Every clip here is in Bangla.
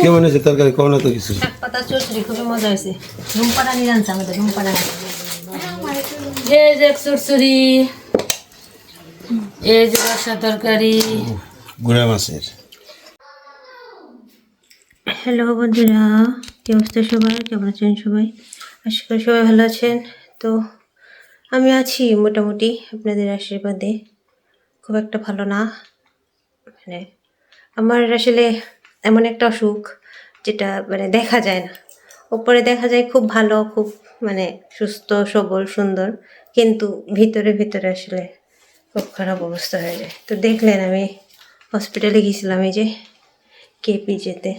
কেমন হয়েছে তরকারি? কোন তো কিছু শাক পাতা চচ্চড়ি খুবই মজা হয়েছে। রুমপাড়ানি রাঁধছে আমাদের রুমপাড়ানি। এই যে চচ্চড়ি, এই যে রসা তরকারি, গুড়া মাছের। হ্যালো বন্ধুরা, কি অবস্থা সবাই? কেমন আছেন সবাই? আশা করি সবাই ভালো আছেন। তো আমি আছি মোটামুটি আপনাদের আশীর্বাদে, খুব একটা ভালো না। মানে আমার আসলে এমন একটা অসুখ যেটা মানে দেখা যায় না। উপরে দেখা যায় খুব ভালো, খুব মানে সুস্থ সবল সুন্দর, কিন্তু ভিতরে ভিতরে আসলে খুব খারাপ অবস্থা হয়ে যায়। তো দেখলেন আমি হসপিটালে গিয়েছিলাম, এই যে কেপিজেতে।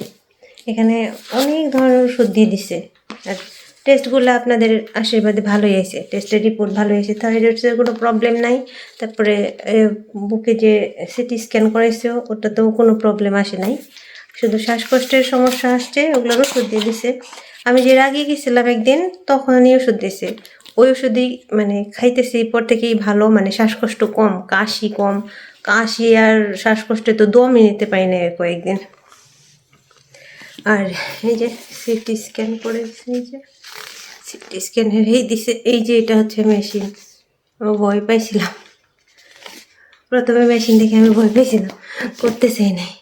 এখানে অনেক ধরনের ওষুধ দিয়ে দিছে, আর টেস্টগুলো আপনাদের আশীর্বাদে ভালোই আছে, টেস্টের রিপোর্ট ভালো হয়েছে, থাইরয়েডের কোনো প্রবলেম নাই। তারপরে বুকে যে সিটি স্ক্যান করাইছে ওটাতেও কোনো প্রবলেম আসে নাই, শুধু শ্বাসকষ্টের সমস্যা আসছে, ওগুলোর ওষুধ দিয়ে দিছে। আমি যে আগে গেছিলাম একদিন, তখনই ওষুধ দিয়েছে, ওই ওষুধই মানে খাইতেছি, পর থেকেই ভালো, মানে শ্বাসকষ্ট কম, কাশি কম। কাশি আর শ্বাসকষ্টে তো দমই নিতে পারি না কয়েকদিন। আর এই যে সিটি স্ক্যান করেছে, এই যে সিটি স্ক্যানের এই দিছে, এই যে এটা হচ্ছে মেশিন। আমি ভয় পাইছিলাম প্রথমে, মেশিন দেখে আমি ভয় পাইছিলাম, করতে চাই নাই।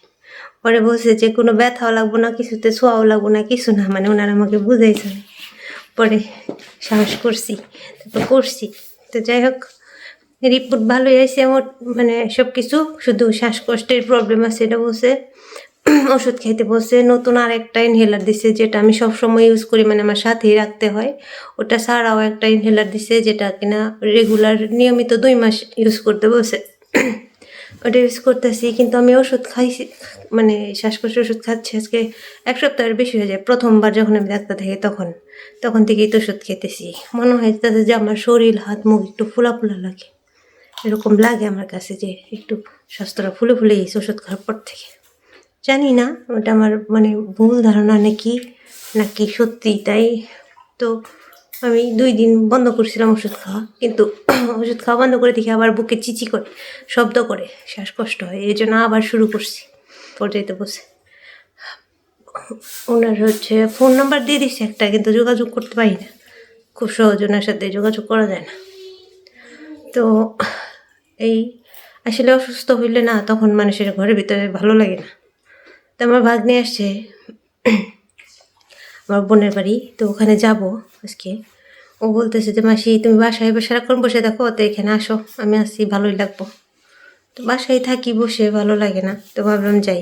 পরে বলছে যে কোনো ব্যথাও লাগবো না, কিছুতে ছোঁয়াও লাগবো না, কিছু না, মানে ওনারা আমাকে বুঝাইছে। পরে সাহস করছি, তারপর করছি। তো যাই হোক, রিপোর্ট ভালোই আসছে আমার, মানে সব কিছু, শুধু শ্বাসকষ্টের প্রবলেম আছে এটা বলছে। ওষুধ খাইতে বলছে, নতুন আর একটা ইনহেলার দিছে, যেটা আমি সবসময় ইউজ করি, মানে আমার সাথেই রাখতে হয়। ওটা ছাড়াও একটা ইনহেলার দিছে, যেটা কিনা রেগুলার নিয়মিত 2 মাস ইউজ করতে বলছে। ওটা ইউজ করতেছি, কিন্তু আমি ওষুধ খাইছি, মানে শ্বাসকষ্টের ওষুধ খাচ্ছি আজকে 1 সপ্তাহের বেশি হয়ে যায়। প্রথমবার যখন আমি ডাক্তার দেখি তখন থেকেই তো ওষুধ খেতেছি। মনে হইতেছে যে আমার শরীর হাত মুখ একটু ফোলা ফোলা লাগে, এরকম লাগে আমার কাছে, যে একটু স্বাস্থ্যটা ফুলে ফুলে গেছে ওষুধ খাওয়ার পর থেকে। জানি না ওটা আমার মানে ভুল ধারণা নাকি সত্যি তাই। তো আমি 2 দিন বন্ধ করছিলাম ওষুধ খাওয়া, কিন্তু ওষুধ খাওয়া বন্ধ করে দেখি আবার বুকে চিচি করে শব্দ করে, শ্বাসকষ্ট হয়, এই জন্য আবার শুরু করছি পর্যায়তে বসে। ওনার হচ্ছে ফোন নাম্বার দিয়ে দিচ্ছে একটা, কিন্তু যোগাযোগ করতে পারি না, খুব সহজ ওনার সাথে যোগাযোগ করা যায় না। তো এই আসলে অসুস্থ হইলে না, তখন মানুষের ঘরের ভিতরে ভালো লাগে না। তো আমার ভাগ্নে আসছে আমার বোনের বাড়ি, তো ওখানে যাব আজকে। ও বলতেছে যে মাসি তুমি বাসায় সারাক্ষণ বসে থাকো, তো এখানে আসো, আমি আসছি, ভালোই লাগবো। তো বাসায় থাকি বসে, ভালো লাগে না, তো ভাবলাম যাই।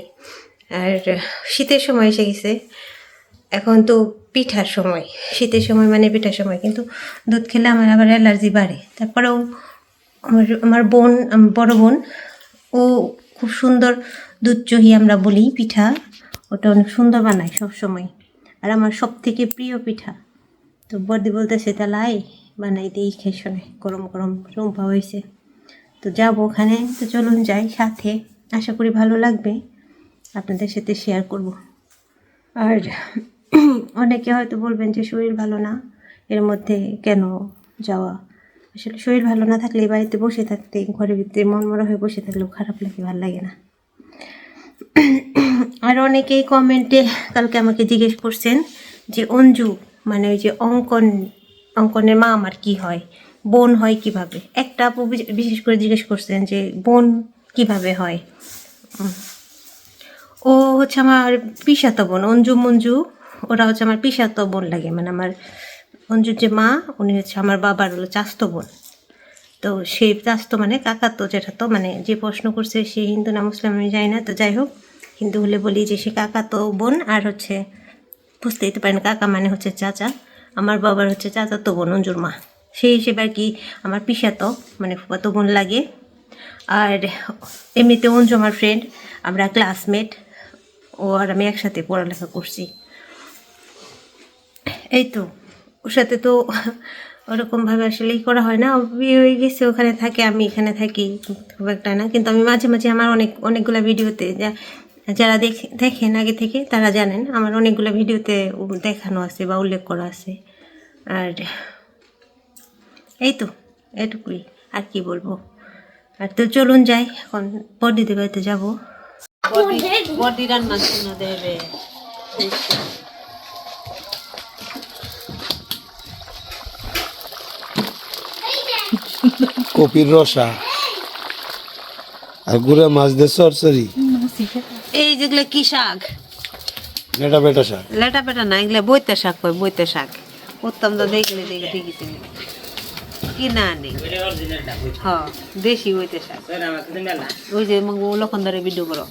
আর শীতের সময় এসে গেছে, এখন তো পিঠার সময়, শীতের সময় মানে পিঠার সময়, কিন্তু দুধ খেলে আমার আবার অ্যালার্জি বাড়ে। তারপরেও আমার বোন, বড় বোন, ও খুব সুন্দর দুধ চহি আমরা বলি পিঠা, ওটা অনেক সুন্দর বানায় সব সময়, আর আমার সব থেকে প্রিয় পিঠা। তো বর্দি বলতেছে তাহলে আয় বানাই দিই, খেয়ে শোনে, গরম গরম রুম্পা হয়েছে। তো যাবো ওখানে, তো চলুন যাই সাথে, আশা করি ভালো লাগবে, আপনাদের সাথে শেয়ার করব। আর অনেকে হয়তো বলবেন যে শরীর ভালো না, এর মধ্যে কেন যাওয়া? আসলে শরীর ভালো না থাকলে বাড়িতে বসে থাকতে, ঘরের ভিতরে মনমরা হয়ে বসে থাকলেও খারাপ লাগে, ভালো লাগে না। আর অনেকেই কমেন্টে কালকে আমাকে জিজ্ঞেস করছেন যে অঞ্জু, মানে ওই যে অঙ্কনের মা আমার কি হয়, বোন হয় কিভাবে? একটা আপু বিশেষ করে জিজ্ঞেস করছেন যে বোন কিভাবে হয়। ও হচ্ছে আমার পিসাতো বোন, অঞ্জু মঞ্জু, ওরা হচ্ছে আমার পিসাতো বোন লাগে, মানে আমার অঞ্জুর যে মা, উনি হচ্ছে আমার বাবার হলো চাস্তো বোন। তো সেই চাস্তো মানে কাকাতো, যেটা তো মানে যে প্রশ্ন করছে সে হিন্দু না মুসলিম আমি জানি না, তো যাই হোক, হিন্দু হলে বলি যে সে কাকাতো বোন। আর হচ্ছে বুঝতেই তো পারেন, কাকা মানে হচ্ছে চাচা, আমার বাবার হচ্ছে চাচাতো বোন অঞ্জুর মা, সেই হিসেবে আর কি আমার পিসাতো মানে ফুফাতো বোন লাগে। আর এমনিতে অঞ্জু আমার ফ্রেন্ড, আমরা ক্লাসমেট, ও আর আমি একসাথে পড়ালেখা করছি। এই তো, ওর সাথে তো ওরকমভাবে আসলেই করা হয় না, বিয়ে হয়ে গেছে, ওখানে থাকে, আমি এখানে থাকি, খুব একটা না। কিন্তু আমি মাঝে মাঝে আমার অনেকগুলো ভিডিওতে, যারা দেখেন আগে থেকে তারা জানেন, আমার অনেকগুলো ভিডিওতে দেখানো আছে বা উল্লেখ করা আছে। আর এই তো, এটুকুই, আর কি বলবো। আর তো চলুন যাই, এখন বড়দিদের বাড়িতে যাবো। বড়দি রান্না দেবে, কপির রসা আর গুড়া মাছ দিয়ে চরচরি। এই যেগুলো কি শাক? লেটা বেটা শাক। লেটা পেটা না, এগুলো বইতে শাক কয়, বইতে শাক। উত্তম তো দেখলে দেখে ঠিকই চিনি কি না নেই। হ্যাঁ দেশি বইতে শাক। ওই যে লক্ষণদারে ভিডিও করো,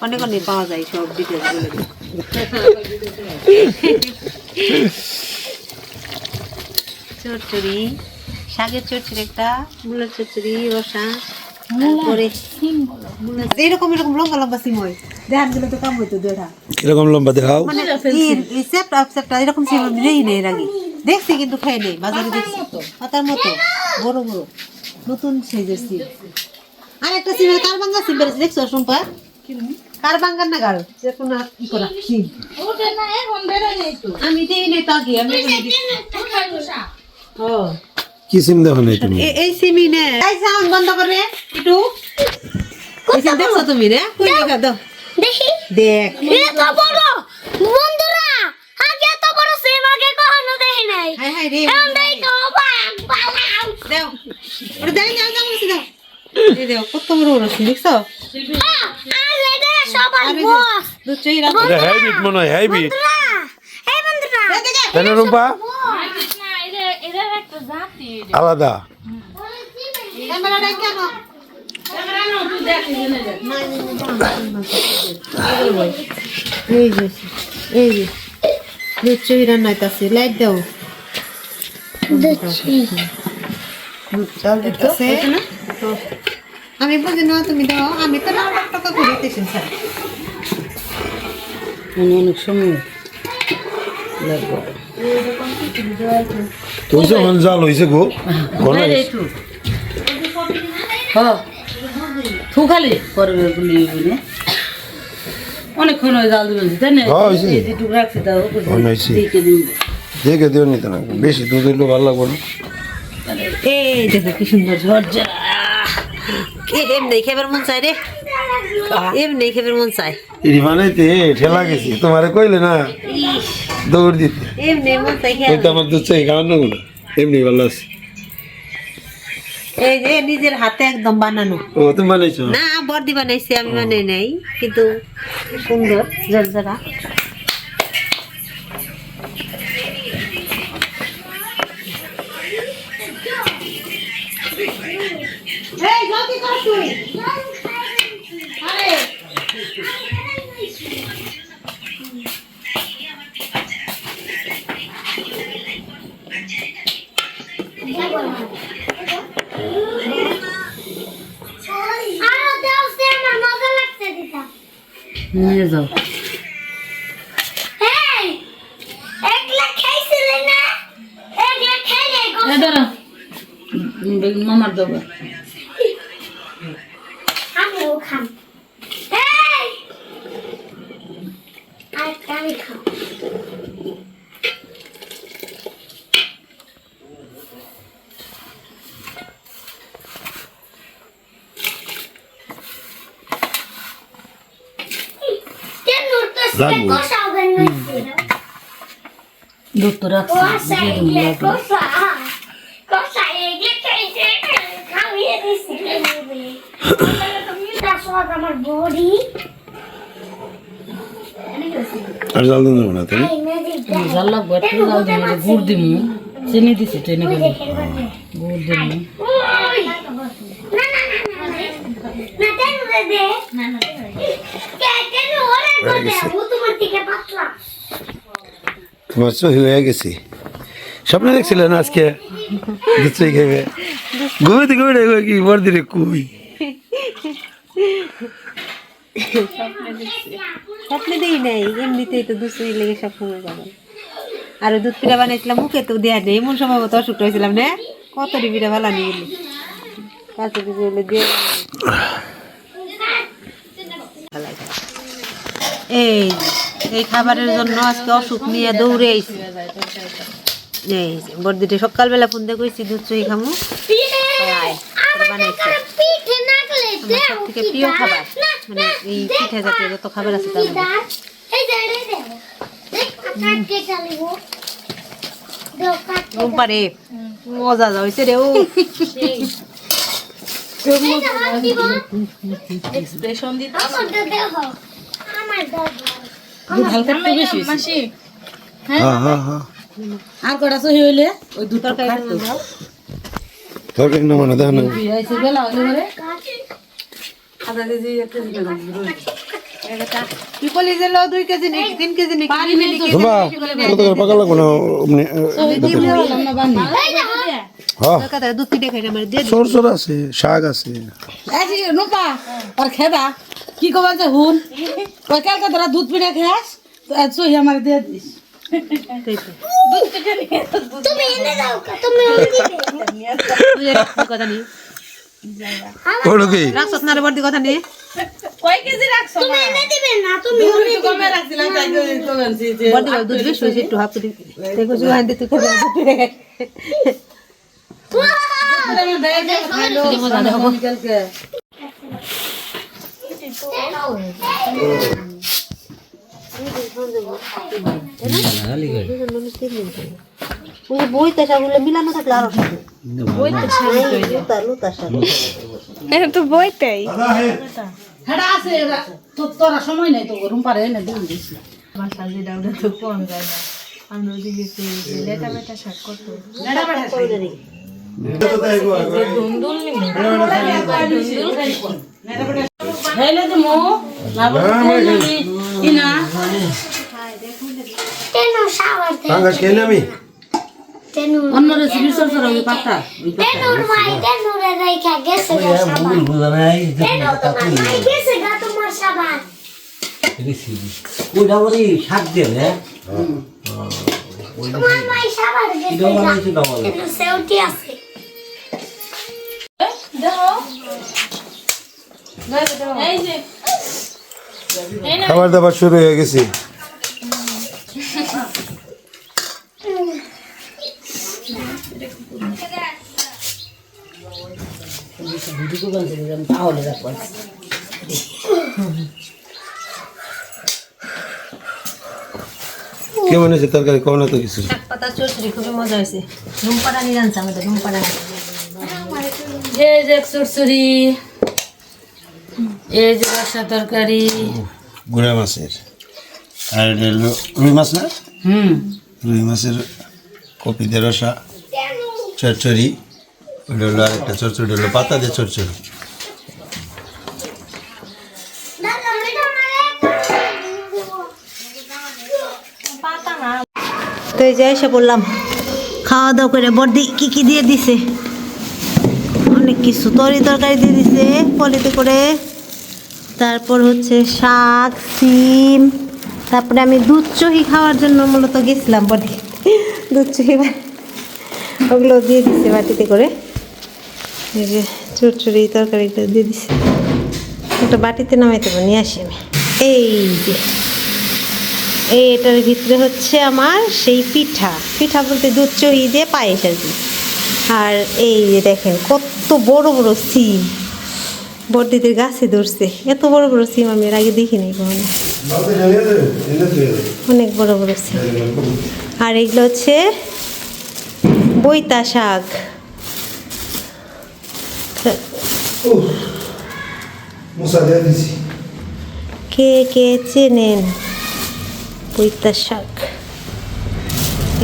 অনেক অনেক পাওয়া যায় সব ডিটেলস বলে দিই। চচ্চড়ি, শাকের চচ্চড়ি একটা, মূলের চচ্চড়ি রসা, তারপরে এরকম এরকম লম্বা লম্বা সিম হয়, দেখান দিলে তো কাম হইতো দুটা। কিরকম লম্বা দেখাও? মানে সেপটা সেপটা এরকম সিম আমি নেই নেই এর আগে দেখছি, কিন্তু খাই নেই, বাজারে দেখছি পাতার মতো বড় বড় নতুন সাইজের সিম। আর একটা সিমের কারবাঙ্গা সিম বেড়েছে, দেখছো শুনপা? কারবাঙ্গার না গাল যেরকম ই করা সিম আমি দেই নেই তো আগে, আমি কি সিম দেখো নাই তুমি? এই সিমি নে এই সাউন্ড বন্ধ করে একটু। এই সিম দেখছো তুমি রে? কই দেখা দাও দেখি দেখ। এত বড় বন্ধুরা, আগে এত বড় সিম আগে কখনো দেখি নাই। হাই হাই রে এখন দেখি অবাক বালাম। দাও ওরে দাও দাও দাও দাও এই দাও কত বড় বড় সিম দেখছো? আর এটা সবার বস দুধ চাই রাখ। এটা হাইব্রিড মনে হয়, হাইব্রিড। বন্ধুরা, এই বন্ধুরা কেন রূপা? এটা একটা জাতি। আলাদা। ক্যামেরা দেখ কেন? এই যে এই যে দুধ চাই রান্নাইতাছি, লাইট দাও। আছে না তো আমি বুঝি না, তুমি দাও, আমি তো না টাকা ঘুরাইতেছি স্যার। অনেক সময় লাগবে। তুই যখন জাল হয়েছে গো ঘন হ্যাঁ থু খালি করবে বলি বলে অনেকক্ষণ হয় জাল দিবেন তাই না? হ্যাঁ, হয়েছে। এই যেটুকু রাখছি তাও হয়েছে। দেখে দিন। দেখে দিও নিতে না, বেশি দুধ হইলে ভালো লাগবে না। এই দেখো কি সুন্দর ঝরঝরা। এমনি খেবার মন চাই রে, এমনি খেবার মন চাই। ইডি বানাইতে ঠেলা গেছি, তোমারে কইলে না দৌড় দিতে। এমনি মন চাই এই তো আমার দুধ চাই খাওয়ানো না, এমনি ভালো আছে। এই যে নিজের হাতে একদম বানানো। ও তুমি বানাইছো? না বর্দি বানাইছে, আমি বানাই নাই, কিন্তু সুন্দর ঝরঝরা। এই জলদি কর তুই। আরে আর দাও সে আমার মজা লাগছে দিতা। নিয়ে যাও। এই একলা খাইছিলে না? একলা খাইলে এই ধরো মামার দেবো। আমিও খাম। এই আর আমি খাম। কেন উঠতেছে? জানবো। কষা হবে না? দুধ তো রাখছি কষা দিয়ে দিন এগুলো, লাগবে। কষা এগুলো খাইছে, খাইয়ে দিছি। তার সব আমার বডি আর জাল দেবো না তুমি? জাল লাগবে একটু জাল দিন, গুড় দিমু চিনি দিছি চিনি করে গুড় দিমু। তোমার সহি হয়ে গেছে। স্বপ্নে দেখছিলে না আজকে দুধ চাই খাইবে? ঘুমিতে ঘুমিতে কি বর্দিরে কুই স্বপ্নে দিই নাই, এমনিতেই তো দুধ চুই লেগে সব সময় যাবে। আর দুধ পিঠা বানাইছিলাম, মুখে তো দেওয়া নেই, এমন সময় মতো অসুখ হয়েছিলাম না, কত পিঠা ভালো নিয়ে গেলি কাছে দিয়ে দিয়ে। এই এই খাবারের জন্য আজকে অসুখ নিয়ে দৌড়ে আইছি। এই বর্দিটা সকালবেলা ফোন দিয়ে কইছি দুধ চুই খামু, বানাইছি আমার সব থেকে প্রিয় খাবার, মানে এই পিঠা জাতীয় যত খাবার আছে তার মধ্যে। কাটতে চালিব দেও কাটতে পারে মজা হয়েছে রে ও এক্সপ্রেশন দিতে আমার দেও আমার দাও হালকা একটু বেশি মাসি হ্যাঁ হ্যাঁ হ্যাঁ আর কটা সহি হইলে ওই দুটো কাটতো তরকারি না মানে দেখেন আইছে বেলা হইলে পরে আধা কেজি একটা দিতে কি বলি যে 2 কেজি নেই 3 কেজি নেই পানি নেই তো তোমরা কত করে পাকা লাগবো না অমনি আমরা বানি হ্যাঁ কথা দুধ পিঠে খাই আমার দিয়ে সরসর আছে শাক আছে আছি নোপা আর খেদা কি কবা যে হুন কই কালকে তোরা দুধ পিঠা খাস তো আজ সহি আমার দিয়ে দিস তুমি এনে দাও তুমি এনে দিবে কথা নেই ওটা কি রাখছ না রে বর্দি কথা নেই কয় কেজি রাখছ তুমি এনে দিবে না তুমি দুধ একটু কমে রাখছিলাম তাই তো বলছি যে বর্দি দুধ বেশি হয়েছে একটু হাফ করে দেখো যে হাতে তুই করে আমার ভাই খাইলো মজা দেখো কালকে ওই বইতে সবগুলো মিলানো থাকলে আরো থাকে বইতে লুতা এটা তো বইতেই হেডা আছে তো তোরা সময় নাই তো রুম পারে না দিন দিস মাসা যে ডাউনে তো কোন যায় না আমরা ওদিকে লেটা মেটা শাক করতে নেড়া বেড়া করে হেলে তো মো না বলে ইনা তেনো শাওয়ার দে পাঙ্গাস খেলে আমি তেনো অন্য রেসিপি সরসর ওই পাতা তেনোর মাই তেনোরে রাইখা গেছে গা সাবান তেনো তোমার মাই গেছে গা তোমার সাবান তোমার মাই সাবান গেছে গা তেনো সেউটি আছে খাবার দাবার শুরু হয়ে গেছে তাহলে রাখবো কেমন হয়েছে তরকারি কম না তো কিছু পাতা চচড়ি খুবই মজা হয়েছে রুমপাড়া নিয়ে জানছে আমাদের রুমপাড়া এই যে চুরচুরি এই যে রসা তরকারি গুড়া মাছের আর এটা হলো রুই মাছ না রুই মাছের কপি দিয়ে রসা চচ্চড়ি ওটা হলো আরেকটা চচ্চড়ি হলো পাতা দিয়ে চচ্চড়ি দাদা মেটা তো এই যে এসে বললাম খাওয়া দাওয়া করে বর্দি কি কি দিয়ে দিছে অনেক কিছু তরকারি দিয়ে দিছে পলিতে করে তারপর হচ্ছে শাক সিম তারপরে আমি দুধ চহি খাওয়ার জন্য মূলত গেছিলাম বর্দি দুধ চহি ওগুলো দিয়ে দিছে বাটিতে করে এই যে চচ্চড়ি তরকারিটা দিয়ে দিছে একটা বাটিতে নামাইতে নিয়ে আসি আমি এই যে এটার ভিতরে হচ্ছে আমার সেই পিঠা বলতে দুধ চড়িয়ে দিয়ে পায়েস আর কি আর এই যে দেখেন কত বড় বড় সিম বড়দিদের গাছে ধরছে এত বড় বড় সিম আমি এর আগে দেখিনি কখনো অনেক বড় বড় সিম আর এগুলো হচ্ছে বইতা শাক কে কে চেনেন বইতা শাক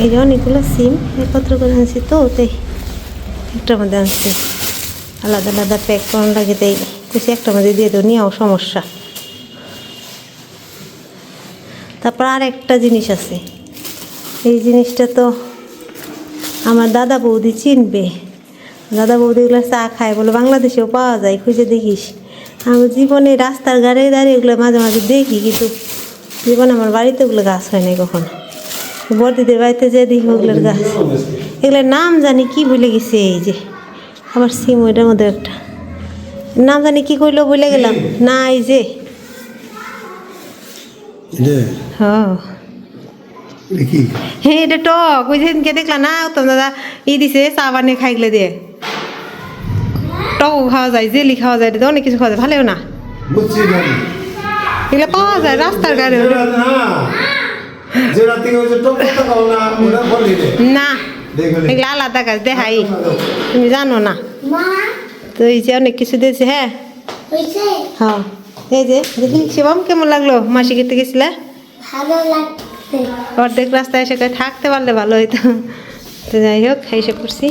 এই যে অনেকগুলো সিম একত্র করে আনছি তো তাই একটার মধ্যে আনছি আলাদা আলাদা প্যাক করার লাগে তাই কিছু একটার মধ্যে দিয়ে দেবো নিয়েও সমস্যা তারপর আর একটা জিনিস আছে এই জিনিসটা তো আমার দাদা বৌদি চিনবে দাদা বৌদিগুলো চা খায় বলে বাংলাদেশেও পাওয়া যায় খুঁজে দেখিস আমি জীবনে রাস্তার গাড়ি দাঁড়িয়ে এগুলো মাঝে মাঝে দেখি কিন্তু জীবনে আমার বাড়িতে ওগুলো গাছ হয় নাই কখনো বড়দিদের বাড়িতে যে দেখি ওগুলোর গাছ এগুলোর নাম জানি কি ভুলে গেছে এই যে আবার সিম ওইটার মধ্যে একটা নাম জানি কি করলো ভুলে গেলাম না এই যে হ্যাঁ এটা টক ওই যেদিনকে দেখলাম না তো দাদা দিছে চা বানিয়ে খাইলে দিয়ে টক খাওয়া যায় জেলি খাওয়া যায় অনেক কিছু খাওয়া যায় ভালোও না এগুলো পাওয়া যায় রাস্তার গাড়ি যে রাতে ওই যে টক কথা কও না ওটা বলি রে না দেখো এগুলো আলাদা কাজ দেখাই তুমি জানো না মা তো এই যে অনেক কিছু দিয়েছে হ্যাঁ হইছে হ্যাঁ এই যে দেখি শিবম কেমন লাগলো মাসি খেতে গেছিলে ভালো লাগছে অর্ধেক রাস্তায় এসে কয় থাকতে পারলে ভালো হইতো তো যাই হোক এসে করছি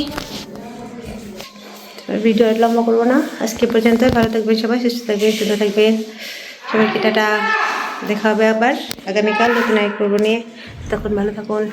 ভিডিও আর লম্বা করবো না আজকে পর্যন্ত ভালো থাকবেন সবাই সুস্থ থাকবেন সুন্দর থাকবেন সবাইকে টাটা দেখা হবে আবার আগামীকাল নতুন এক পর্ব নিয়ে তখন ভালো থাকুন